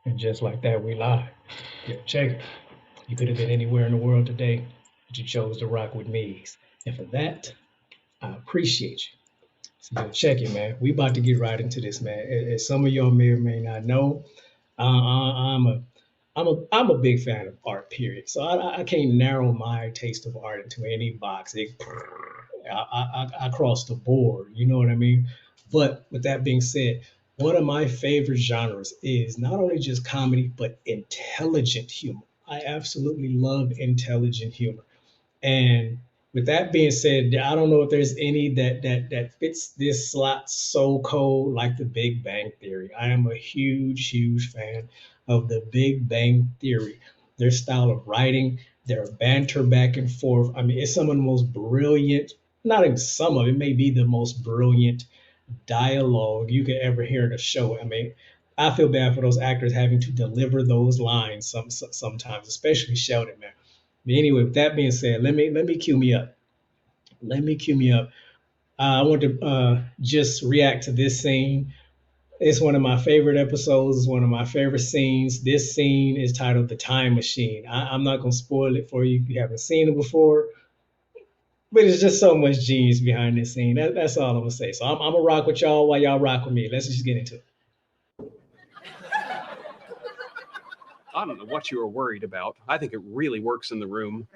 And just like that, we live. Yeah, check it. You could have been anywhere in the world today, but you chose to rock with me. And for that, I appreciate you. So check it, man. We about to get right into this, man. As some of y'all may or may not know, I'm a big fan of art. Period. So I can't narrow my taste of art into any box. I cross the board. You know what I mean? But with that being said, one of my favorite genres is not only just comedy but intelligent humor. I absolutely love intelligent humor. And with that being said, I don't know if there's any that fits this slot so cold like the Big Bang Theory. I am a huge fan of the Big Bang Theory. Their style of writing, their banter back and forth. I mean, it's some of the most brilliant, not even some of it, may be the most brilliant dialogue you could ever hear in a show. I mean, I feel bad for those actors having to deliver those lines sometimes, especially Sheldon, man. But anyway, with that being said, let me cue me up. Let me cue me up. I want to just react to this scene. It's one of my favorite episodes. It's one of my favorite scenes. This scene is titled "The Time Machine." I'm not gonna spoil it for you if you haven't seen it before, but it's just so much genius behind this scene. That's all I'm gonna say. So I'm gonna rock with y'all while y'all rock with me. Let's just get into it. I don't know what you were worried about. I think it really works in the room.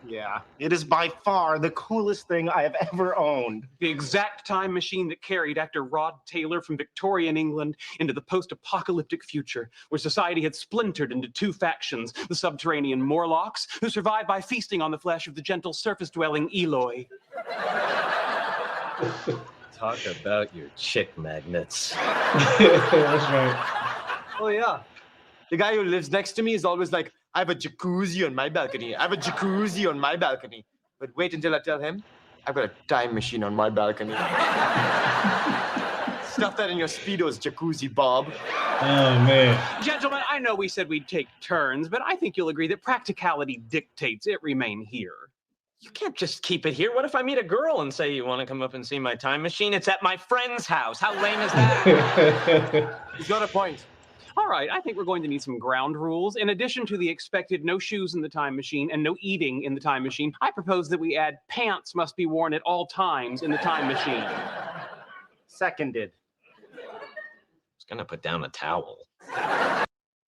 Yeah, it is by far the coolest thing I have ever owned. The exact time machine that carried actor Rod Taylor from Victorian England into the post-apocalyptic future, where society had splintered into two factions, the subterranean Morlocks, who survived by feasting on the flesh of the gentle surface-dwelling Eloi. Talk about your chick magnets. That's right. Oh, yeah. The guy who lives next to me is always like, I have a jacuzzi on my balcony. I have a jacuzzi on my balcony. But wait until I tell him, I've got a time machine on my balcony. Stuff that in your Speedo's jacuzzi, Bob. Oh, man. Gentlemen, I know we said we'd take turns, but I think you'll agree that practicality dictates it remain here. You can't just keep it here. What if I meet a girl and say, you want to come up and see my time machine? It's at my friend's house. How lame is that? He's got a point. All right, I think we're going to need some ground rules. In addition to the expected no shoes in the time machine and no eating in the time machine, I propose that we add pants must be worn at all times in the time machine. Seconded. I was going to put down a towel.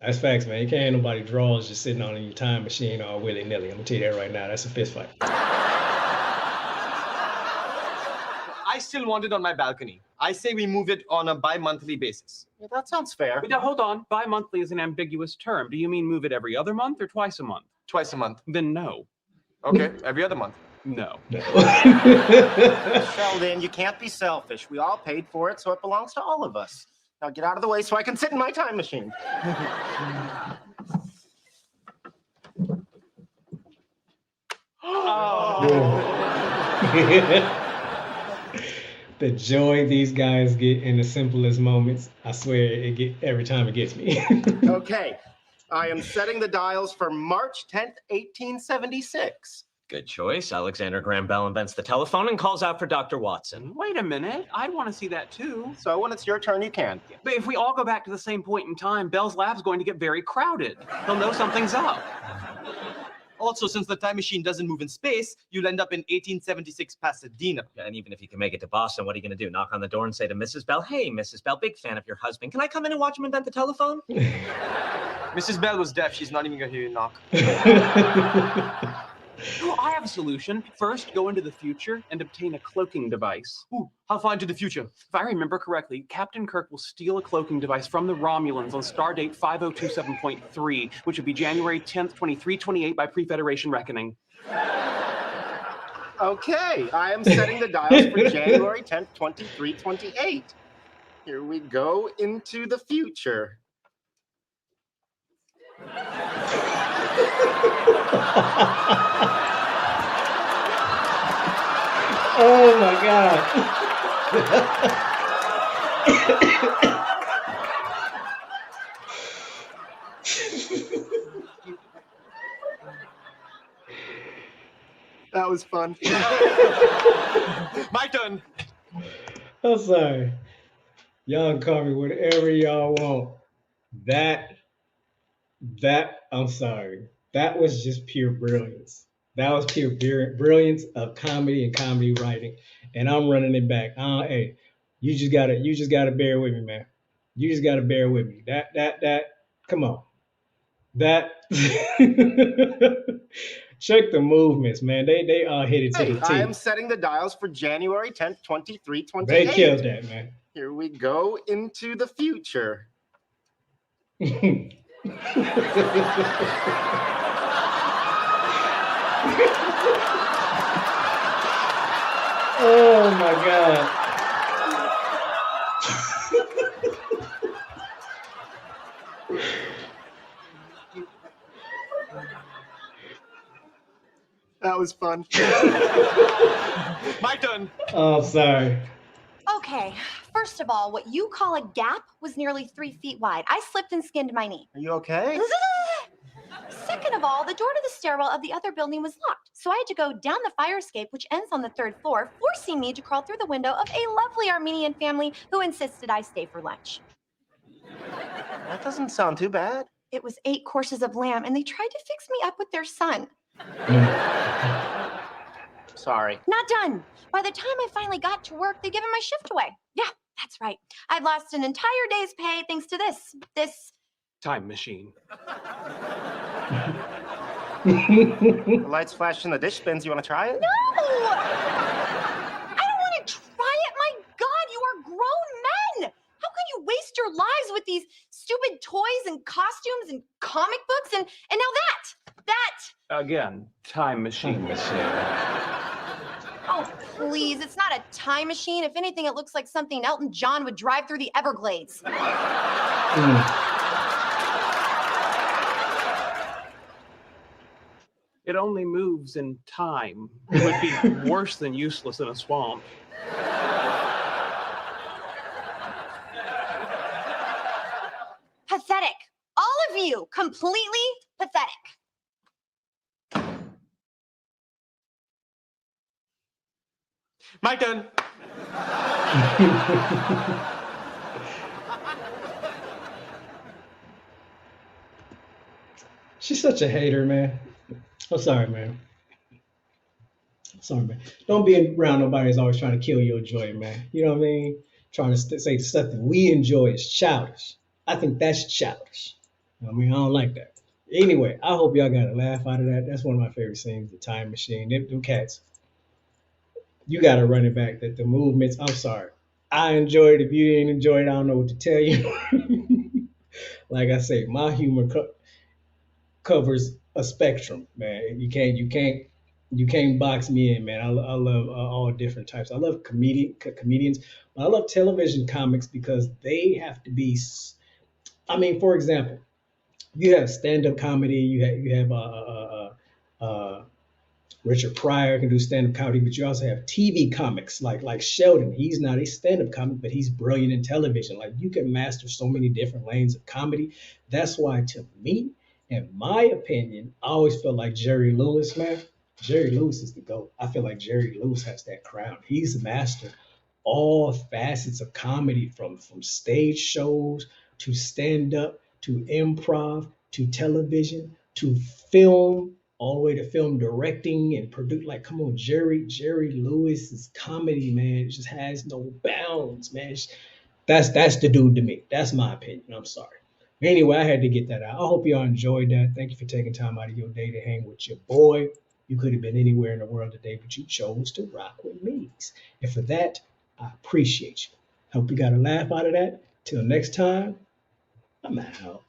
That's facts, man. You can't have nobody drawers just sitting on your time machine all willy nilly. I'm gonna tell you that right now. That's a fist fight. I still want it on my balcony. I say we move it on a bi-monthly basis. Yeah, that sounds fair. But now, hold on. Bi-monthly is an ambiguous term. Do you mean move it every other month or twice a month? Twice a month. Then no. Okay, every other month. No. Sheldon, you can't be selfish. We all paid for it, so it belongs to all of us. Now get out of the way so I can sit in my time machine. The joy these guys get in the simplest moments, I swear every time it gets me. Okay, I am setting the dials for March 10th, 1876. Good choice. Alexander Graham Bell invents the telephone and calls out for Dr. Watson. Wait a minute. I'd want to see that too. So when it's your turn, you can. But if we all go back to the same point in time, Bell's lab's going to get very crowded. He'll know something's up. Also, since the time machine doesn't move in space, you'll end up in 1876 Pasadena. And even if you can make it to Boston, what are you going to do? Knock on the door and say to Mrs. Bell, hey, Mrs. Bell, big fan of your husband. Can I come in and watch him invent the telephone? Mrs. Bell was deaf. She's not even going to hear you knock. Oh, I have a solution. First, go into the future and obtain a cloaking device. Ooh, how far into the future? If I remember correctly, Captain Kirk will steal a cloaking device from the Romulans on stardate 5027.3, which would be January 10th, 2328 by pre-Federation reckoning. Okay, I am setting the dials for January 10th, 2328. Here we go into the future. Oh my God. That was fun. My turn. I'm sorry. Y'all can call me whatever y'all want. That I'm sorry. That was just pure brilliance. That was pure brilliance of comedy and comedy writing. And I'm running it back. Hey, you just gotta bear with me, man. You just gotta bear with me. That come on. That check the movements, man. They are headed to Hey, the I am T. setting the dials for January 10th, They 2328. killed that, man. Here we go into the future. Oh my God. That was fun. My turn. Oh, sorry. Okay, first of all, what you call a gap was nearly 3 feet wide. I slipped and skinned my knee. Are you okay? Second of all, the door to the stairwell of the other building was locked, so I had to go down the fire escape, which ends on the 3rd floor, forcing me to crawl through the window of a lovely Armenian family who insisted I stay for lunch. That doesn't sound too bad. It was 8 courses of lamb, and they tried to fix me up with their son. Sorry. Not done. By the time I finally got to work, they'd given my shift away. Yeah, that's right. I've lost an entire day's pay thanks to this Time machine. The lights flashed in the dish bins. You want to try it? No! I don't want to try it. My God, you are grown men. How can you waste your lives with these stupid toys and costumes and comic books and now that? Again, time machine. Oh, please, it's not a time machine. If anything, it looks like something Elton John would drive through the Everglades. It only moves in time. It would be worse than useless in a swamp. Pathetic. All of you, completely pathetic. My turn. She's such a hater, man. I'm sorry, man. Sorry, man. Don't be around nobody who's always trying to kill your joy, man. You know what I mean? Trying to say stuff that we enjoy is childish. I think that's childish. I mean, I don't like that. Anyway, I hope y'all got a laugh out of that. That's one of my favorite scenes, the time machine. Them cats. You got to run it back. That the movements. I'm sorry. I enjoyed it. If you didn't enjoy it, I don't know what to tell you. Like I say, my humor covers a spectrum, man. You can't box me in, man. I love all different types. I love comedians, but I love television comics because they have to be. I mean, for example, you have stand-up comedy. You have Richard Pryor can do stand-up comedy, but you also have TV comics like Sheldon. He's not a stand-up comic, but he's brilliant in television. Like you can master so many different lanes of comedy. That's why, to me, in my opinion, I always felt like Jerry Lewis, man. Jerry Lewis is the GOAT. I feel like Jerry Lewis has that crown. He's mastered all facets of comedy from stage shows to stand-up to improv to television to film, all the way to film directing and produce. Like, come on, Jerry Lewis's comedy, man, it just has no bounds, man. That's the dude to me. That's my opinion. I'm sorry. Anyway, I had to get that out. I hope y'all enjoyed that. Thank you for taking time out of your day to hang with your boy. You could have been anywhere in the world today, but you chose to rock with me. And for that, I appreciate you. Hope you got a laugh out of that. Till next time, I'm out.